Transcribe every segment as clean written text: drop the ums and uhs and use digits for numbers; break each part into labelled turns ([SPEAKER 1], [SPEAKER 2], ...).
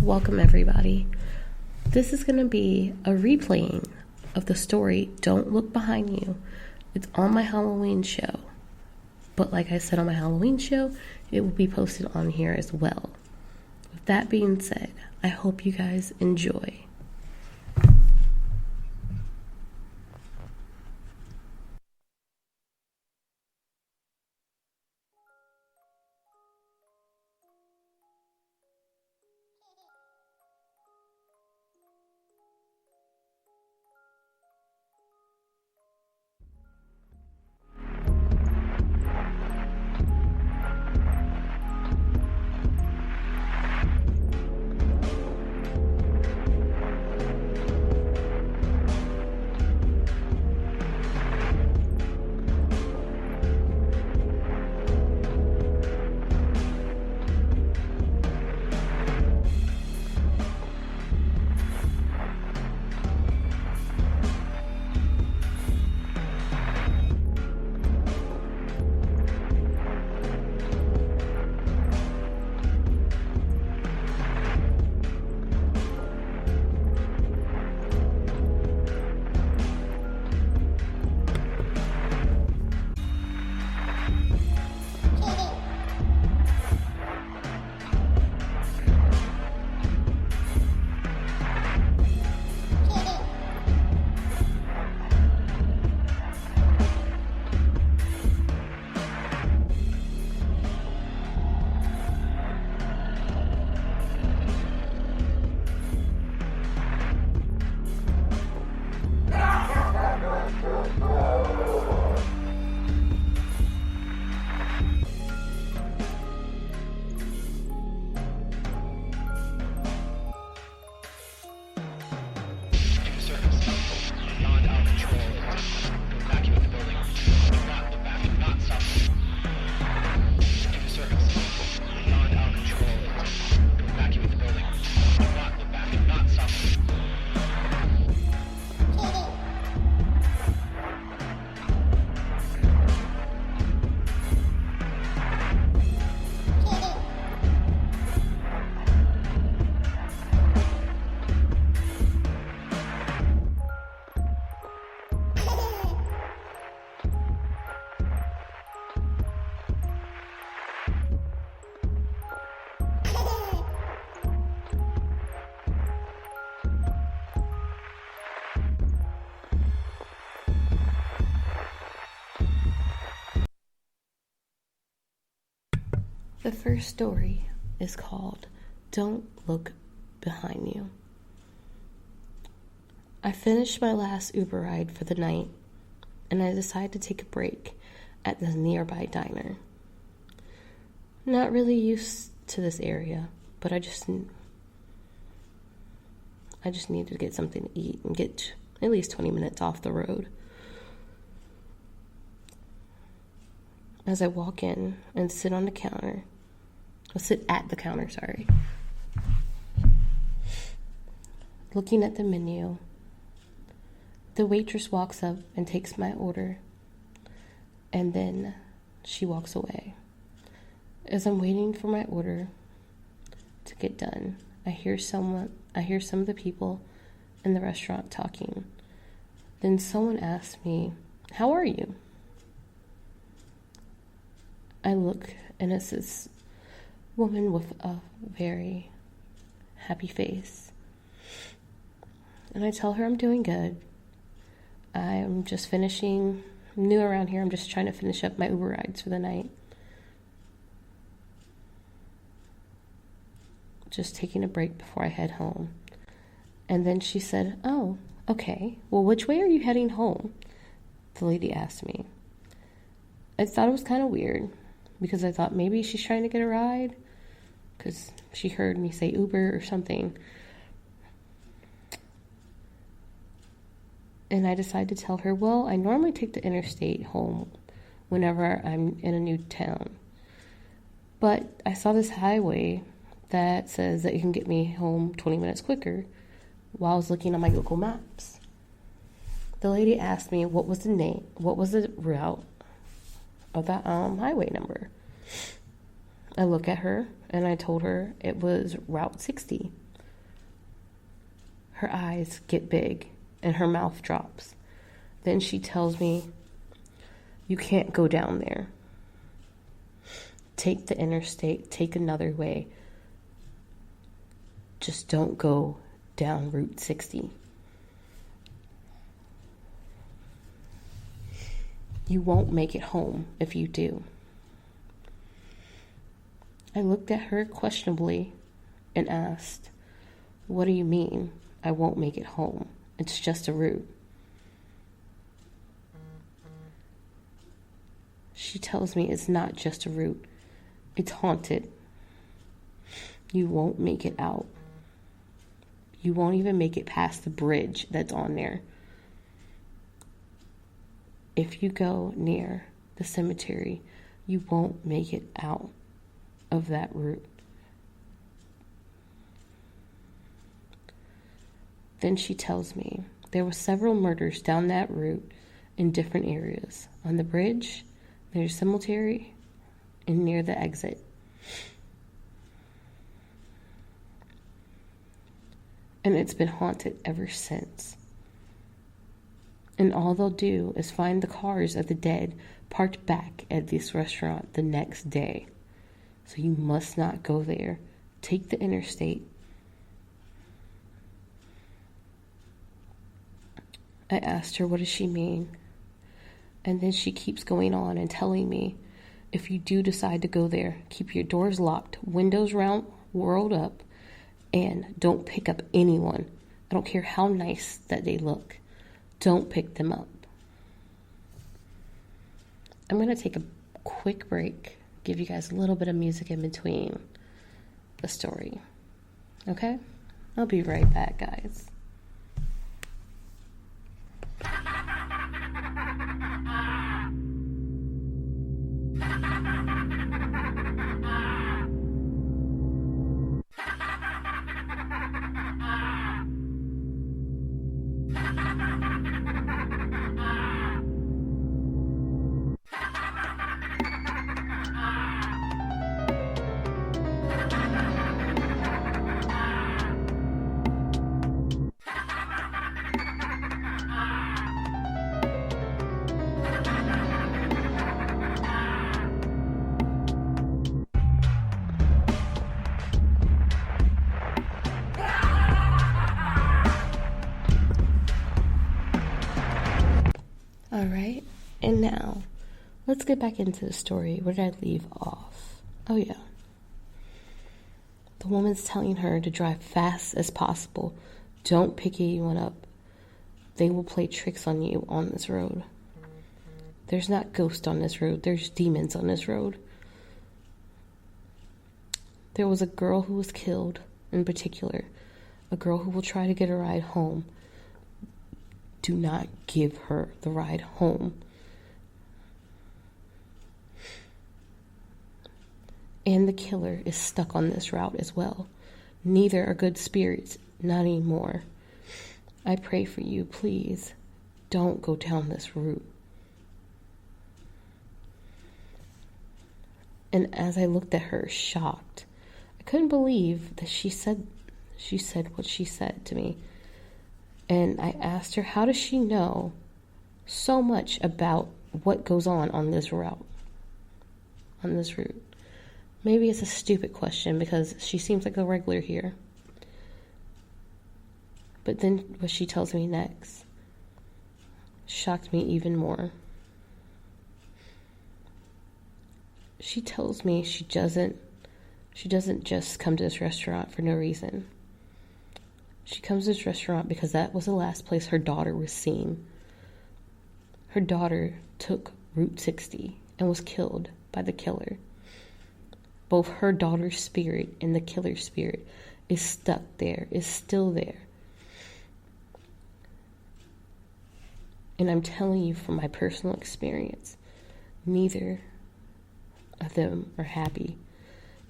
[SPEAKER 1] Welcome, everybody. This is going to be a replaying of the story Don't Look Behind You. It's on my Halloween show. But like I said on my Halloween show, it will be posted on here as well. With that being said, I hope you guys enjoy. The first story is called Don't Look Behind You. I finished my last Uber ride for the night, and I decided to take a break at the nearby diner. Not really used to this area, but I just needed to get something to eat and get at least 20 minutes off the road. As I walk in and sit at the counter, looking at the menu, the waitress walks up and takes my order, and then she walks away. As I'm waiting for my order to get done, I hear some of the people in the restaurant talking. Then someone asks me, "How are you?" I look, and it's this woman with a very happy face. And I tell her I'm doing good. I'm just finishing, new around here, I'm just trying to finish up my Uber rides for the night. Just taking a break before I head home. And then she said, "Oh, okay. Well, which way are you heading home?" The lady asked me. I thought it was kind of weird, because I thought maybe she's trying to get a ride, because she heard me say Uber or something. And I decided to tell her, well, I normally take the interstate home whenever I'm in a new town. But I saw this highway that says that you can get me home 20 minutes quicker while I was looking on my Google Maps. The lady asked me what was the route of that highway number. I look at her and I told her it was Route 60. Her eyes get big and her mouth drops. Then she tells me, "You can't go down there. Take the interstate, take another way. Just don't go down Route 60. You won't make it home if you do." I looked at her questionably and asked, "What do you mean I won't make it home? It's just a route." She tells me it's not just a route. It's haunted. You won't make it out. You won't even make it past the bridge that's on there. If you go near the cemetery, you won't make it out of that route. Then she tells me there were several murders down that route in different areas. On the bridge, near the cemetery, and near the exit. And it's been haunted ever since. And all they'll do is find the cars of the dead parked back at this restaurant the next day. So you must not go there. Take the interstate. I asked her, what does she mean? And then she keeps going on and telling me, if you do decide to go there, keep your doors locked, windows rolled up, and don't pick up anyone. I don't care how nice that they look. Don't pick them up. I'm going to take a quick break, give you guys a little bit of music in between the story. Okay? I'll be right back, guys. Alright, and now, let's get back into the story. Where did I leave off? Oh yeah. The woman's telling her to drive fast as possible. Don't pick anyone up. They will play tricks on you on this road. There's not ghosts on this road. There's demons on this road. There was a girl who was killed, in particular. A girl who will try to get a ride home. Do not give her the ride home. And the killer is stuck on this route as well. Neither are good spirits, not anymore. I pray for you, please. Don't go down this route. And as I looked at her, shocked, I couldn't believe that she said what she said to me. And I asked her, how does she know so much about what goes on this route? On this route. Maybe it's a stupid question because she seems like a regular here. But then what she tells me next shocked me even more. She tells me she doesn't just come to this restaurant for no reason. She comes to this restaurant because that was the last place her daughter was seen. Her daughter took Route 60 and was killed by the killer. Both her daughter's spirit and the killer's spirit is stuck there, is still there. And I'm telling you from my personal experience, neither of them are happy.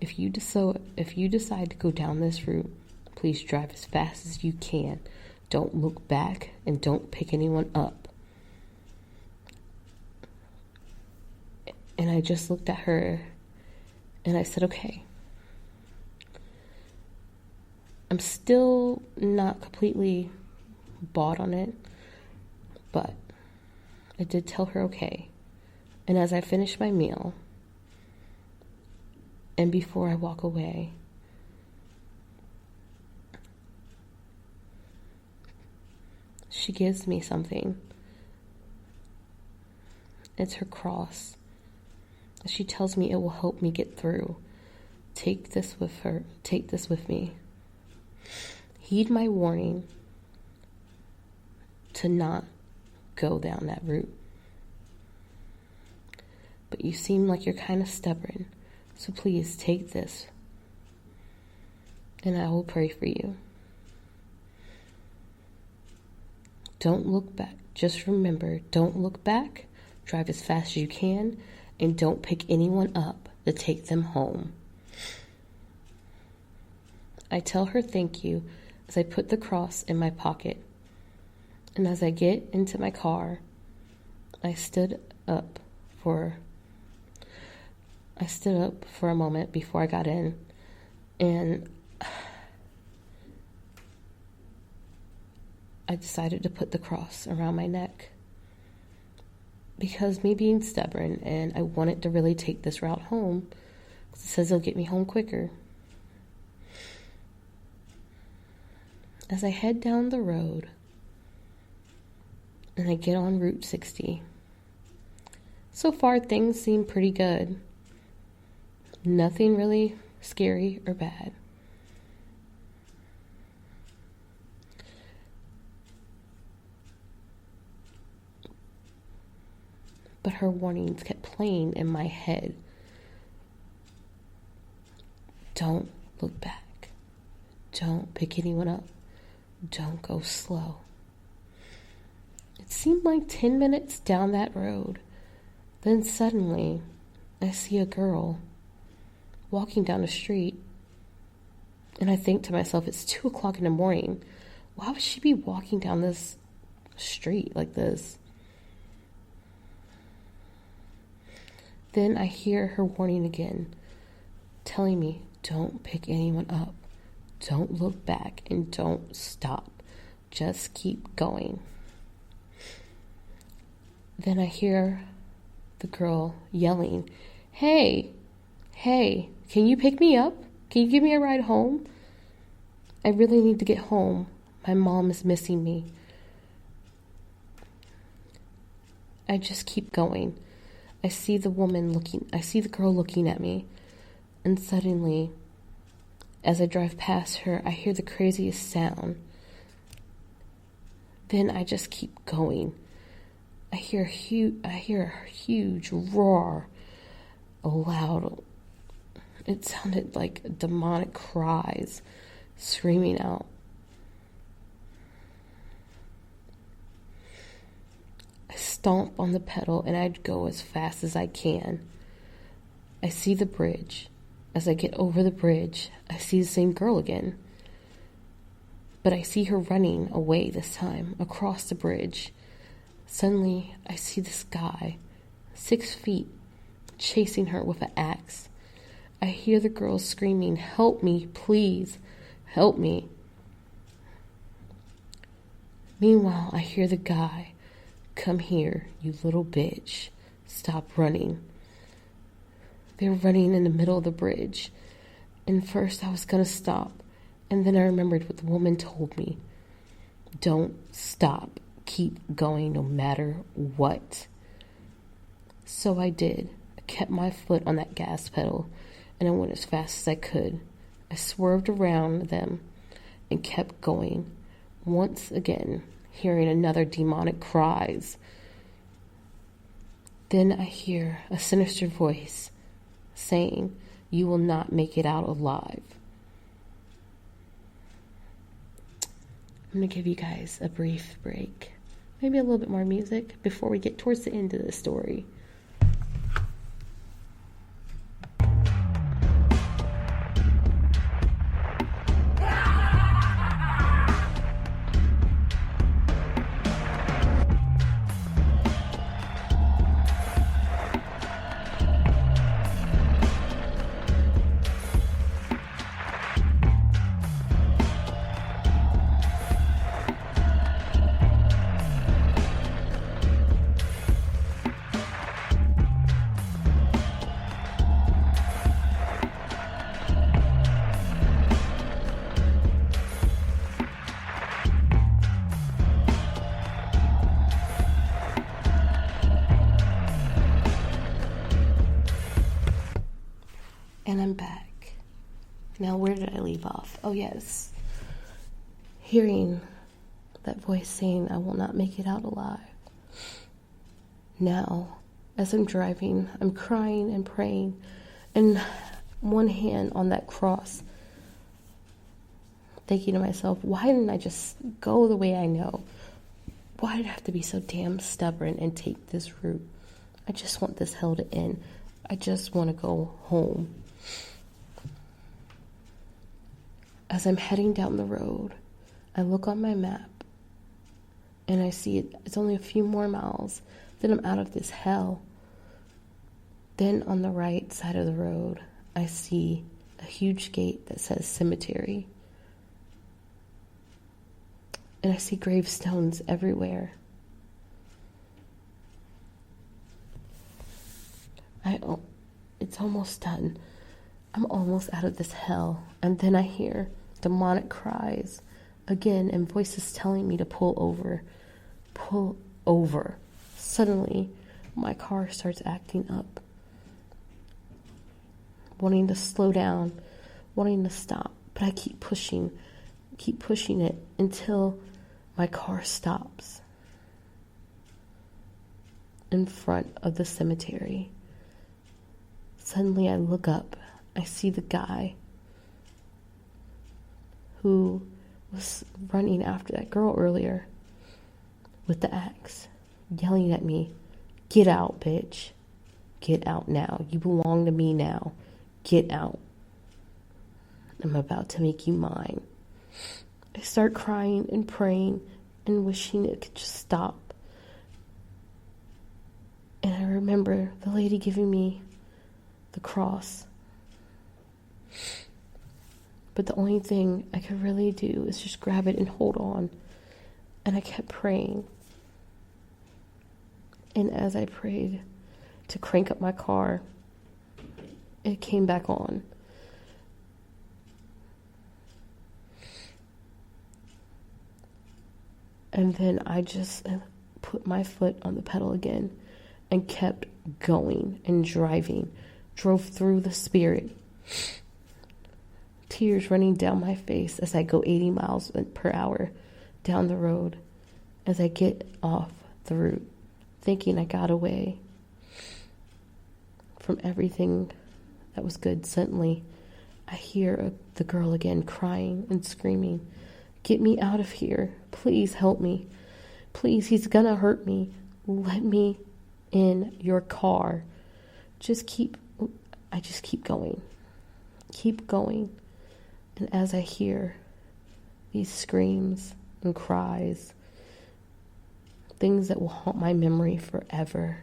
[SPEAKER 1] If you decide to go down this route, please drive as fast as you can. Don't look back and don't pick anyone up. And I just looked at her and I said, okay. I'm still not completely bought on it, but I did tell her okay. And as I finish my meal, and before I walk away, she gives me something. It's her cross. She tells me it will help me get through. Take this with her. Take this with me. Heed my warning to not go down that route. But you seem like you're kind of stubborn, so please take this, and I will pray for you. Don't look back. Just remember, don't look back. Drive as fast as you can, and don't pick anyone up to take them home. I tell her thank you as I put the cross in my pocket. And as I get into my car, I stood up for a moment before I got in, and I decided to put the cross around my neck because me being stubborn, and I wanted to really take this route home because it says it'll get me home quicker. As I head down the road and I get on Route 60, so far things seem pretty good. Nothing really scary or bad. But her warnings kept playing in my head. Don't look back. Don't pick anyone up. Don't go slow. It seemed like 10 minutes down that road. Then suddenly, I see a girl walking down the street. And I think to myself, it's 2 o'clock in the morning. Why would she be walking down this street like this? Then I hear her warning again, telling me, don't pick anyone up. Don't look back and don't stop. Just keep going. Then I hear the girl yelling, hey, can you pick me up? Can you give me a ride home? I really need to get home. My mom is missing me. I just keep going. I see the girl looking at me, and suddenly, as I drive past her, I hear the craziest sound. Then I just keep going. I hear a huge roar, loud. It sounded like demonic cries, screaming out. I stomp on the pedal and I'd go as fast as I can. I see the bridge. As I get over the bridge, I see the same girl again. But I see her running away this time, across the bridge. Suddenly, I see this guy, 6 feet, chasing her with an axe. I hear the girl screaming, help me, please, help me. Meanwhile, I hear the guy, come here, you little bitch, stop running. They're running in the middle of the bridge. And first I was going to stop. And then I remembered what the woman told me. Don't stop. Keep going no matter what. So I did. I kept my foot on that gas pedal. And I went as fast as I could. I swerved around them and kept going. Once again, hearing another demonic cries. Then I hear a sinister voice saying, you will not make it out alive. I'm going to give you guys a brief break. Maybe a little bit more music before we get towards the end of the story. And I'm back. Now, where did I leave off? Oh, yes. Hearing that voice saying, I will not make it out alive. Now, as I'm driving, I'm crying and praying, and one hand on that cross, thinking to myself, why didn't I just go the way I know? Why did I have to be so damn stubborn and take this route? I just want this hell to end. I just want to go home. As I'm heading down the road, I look on my map and I see it's only a few more miles, then I'm out of this hell. Then on the right side of the road, I see a huge gate that says cemetery. And I see gravestones everywhere. It's almost done. I'm almost out of this hell. And then I hear demonic cries again and voices telling me to pull over. Pull over. Suddenly, my car starts acting up. Wanting to slow down, wanting to stop. But I keep pushing it until my car stops in front of the cemetery. Suddenly I look up. I see the guy who was running after that girl earlier with the axe, yelling at me, "Get out, bitch. Get out now. You belong to me now. Get out. I'm about to make you mine." I start crying and praying and wishing it could just stop. And I remember the lady giving me the cross. But the only thing I could really do is just grab it and hold on. And I kept praying. And as I prayed to crank up my car, it came back on. And then I just put my foot on the pedal again and kept going and driving. Drove through the spirit. Tears running down my face as I go 80 miles per hour down the road as I get off the route, thinking I got away from everything that was good. Suddenly, I hear the girl again crying and screaming, "Get me out of here. Please help me. Please, he's gonna hurt me. Let me in your car." I just keep going. Keep going. And as I hear these screams and cries, things that will haunt my memory forever,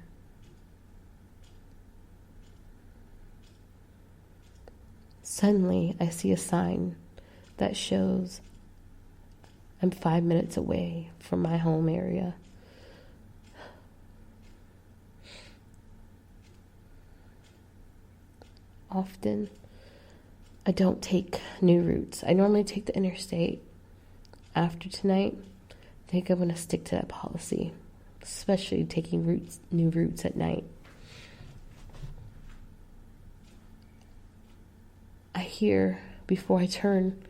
[SPEAKER 1] suddenly I see a sign that shows I'm 5 minutes away from my home area. Often, I don't take new routes. I normally take the interstate. After tonight, I think I'm going to stick to that policy, especially taking new routes at night. I hear, before I turn,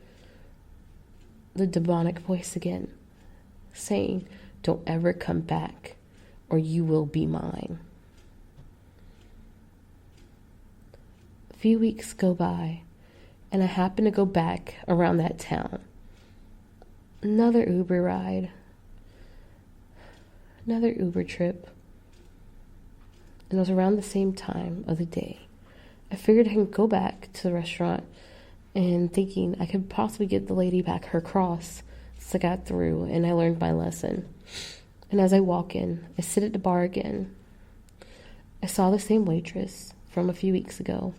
[SPEAKER 1] the demonic voice again, saying, "Don't ever come back, or you will be mine." A few weeks go by, and I happen to go back around that town. Another Uber ride. Another Uber trip. And it was around the same time of the day. I figured I could go back to the restaurant and thinking I could possibly get the lady back her cross. So I got through and I learned my lesson. And as I walk in, I sit at the bar again. I saw the same waitress from a few weeks ago.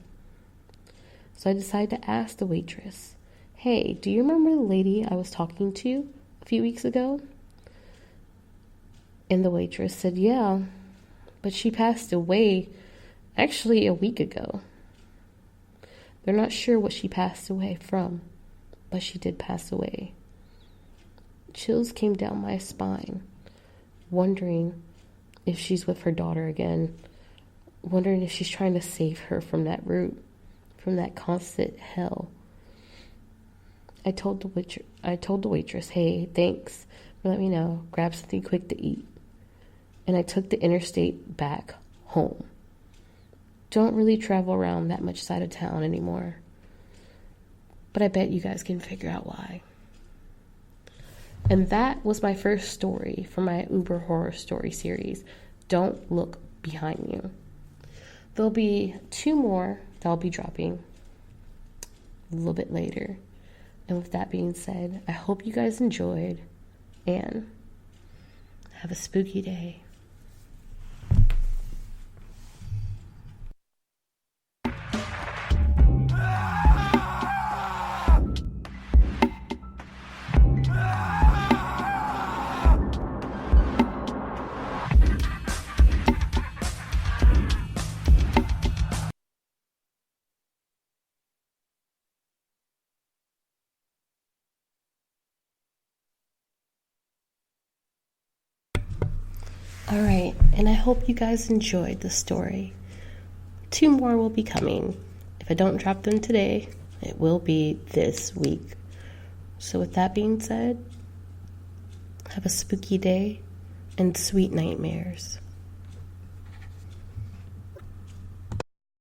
[SPEAKER 1] So I decided to ask the waitress, "Hey, do you remember the lady I was talking to a few weeks ago?" And the waitress said, "Yeah, but she passed away actually a week ago." They're not sure what she passed away from, but she did pass away. Chills came down my spine, wondering if she's with her daughter again, wondering if she's trying to save her from that route, from that constant hell. I told the waitress, "Hey, thanks for letting me know. Grab something quick to eat." And I took the interstate back home. Don't really travel around that much side of town anymore. But I bet you guys can figure out why. And that was my first story from my Uber horror story series. Don't look behind you. There'll be 2 more that I'll be dropping a little bit later. And with that being said, I hope you guys enjoyed and have a spooky day. Alright, and I hope you guys enjoyed the story. 2 more will be coming. If I don't drop them today, it will be this week. So with that being said, have a spooky day and sweet nightmares.